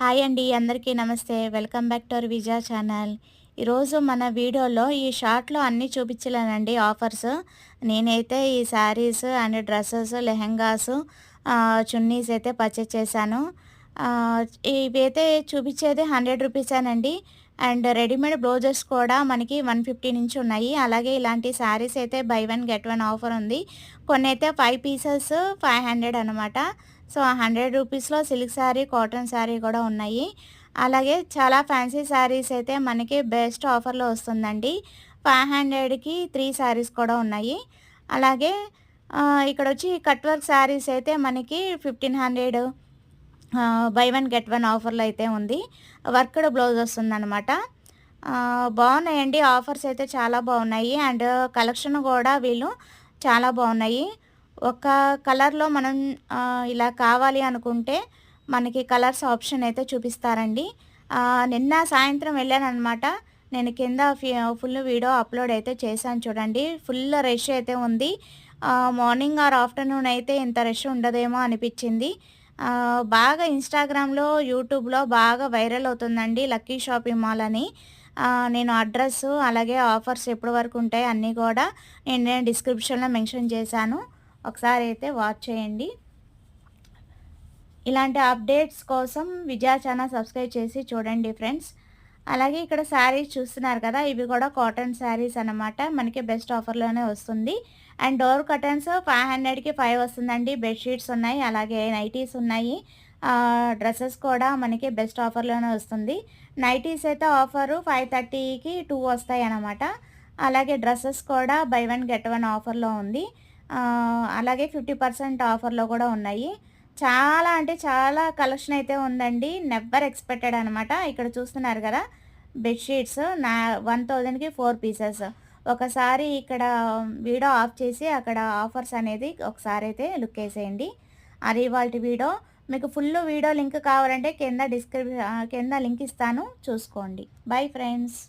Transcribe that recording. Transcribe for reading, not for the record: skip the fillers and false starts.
Hi అండి. అందరికీ నమస్తే. Welcome back to our విజా channel. ఈరోజు మన వీడియోలో ఈ షార్ట్‌లో అన్నీ చూపించలేనండి ఆఫర్స్. నేనైతే ఈ శారీస్ అండ్ డ్రెసెస్, లెహెంగాస్, చున్నీస్ అయితే పర్చేస్ చేశాను. ఆహ్, ఇవైతే చూపించేది రూ. 100 అండ్ రెడీమేడ్ బ్లౌజెస్ కూడా మనకి 150 నుంచి ఉన్నాయి. అలాగే ఇలాంటి శారీస్ అయితే by one get one offer ఉంది. కొన్నైతే 5 పీసెస్ 500 అనమాట. సో, రూ. 100లో సిల్క్ శారీ, కాటన్ శారీ కూడా ఉన్నాయి. అలాగే చాలా ఫ్యాన్సీ శారీస్ అయితే మనకి బెస్ట్ ఆఫర్‌లో వస్తుందండి. 500కి 3 శారీస్ కూడా ఉన్నాయి. అలాగే ఇక్కడొచ్చి కట్ వర్క్ శారీస్ అయితే మనకి 1500 బై వన్ గెట్ వన్ ఆఫర్‌లో అయితే ఉంది. వర్క్డ్ బ్లౌజ్ వస్తుందనమాట. బావున్నాయండి. ఆఫర్స్ అయితే చాలా బావున్నాయి. అండ్ కలెక్షన్ కూడా వీళ్ళు చాలా బావున్నాయి. ఒక కలర్‌లో మనం ఇలా కావాలి అనుకుంటే మనకి కలర్స్ ఆప్షన్ అయితే చూపిస్తారండి. నిన్న సాయంత్రం వెళ్ళాననమాట. నేను కింద ఫుల్ వీడియో అప్లోడ్ అయితే చేశాను చూడండి. ఫుల్ రష్ అయితే ఉంది. మార్నింగ్ ఆర్ ఆఫ్టర్‌నూన్ అయితే ఇంత రష్ ఉండదేమో అనిపిచ్చింది. బాగా ఇన్‌స్టాగ్రామ్‌లో, యూట్యూబ్‌లో బాగా వైరల్ అవుతుందండి లక్కీ షాపింగ్ మాల్ అని. నేను అడ్రస్సు అలాగే ఆఫర్స్ ఎప్పటి వరకు ఉంటాయి అన్నీ కూడా నేను డిస్క్రిప్షన్‌లో మెన్షన్ చేశాను. ఒకసారి అయితే వాచ్ చేయండి. ఇలాంటి అప్డేట్స్ కోసం విజయ ఛానల్ సబ్స్క్రైబ్ చేసి చూడండి ఫ్రెండ్స్. అలాగే ఇక్కడ శారీస్ చూస్తున్నారు కదా! ఇవి కూడా కాటన్ శారీస్ అన్నమాట. మనకి బెస్ట్ ఆఫర్‌లోనే వస్తుంది. అండ్ డోర్ కర్టెన్స్ 500కి 5 వస్తుందండి. బెడ్‌షీట్స్ ఉన్నాయి. అలాగే నైటీస్ ఉన్నాయి. డ్రెసెస్ కూడా మనకి బెస్ట్ ఆఫర్‌లోనే వస్తుంది. నైటీస్ అయితే ఆఫరు 530కి 2 వస్తాయన్నమాట. అలాగే డ్రెసెస్ కూడా బై వన్ గెట్ వన్ ఆఫర్‌లో ఉంది. అలాగే 50% ఆఫర్‌లో కూడా ఉన్నాయి. చాలా అంటే చాలా కలెక్షన్ అయితే ఉందండి. నెవర్ ఎక్స్‌పెక్టెడ్ అనమాట. ఇక్కడ చూస్తున్నారు గదా! బెడ్‌షీట్స్ 1000కి 4 పీసెస్. ఒకసారి ఇక్కడ వీడియో ఆఫ్ చేసి అక్కడ ఆఫర్స్ అనేది ఒకసారైతే లుక్కేసేయండి. అది ఇవాల్టి వీడియో. మీకు ఫుల్ వీడియో లింక్ కావాలంటే కింద లింక్ ఇస్తాను చూసుకోండి. Bye friends.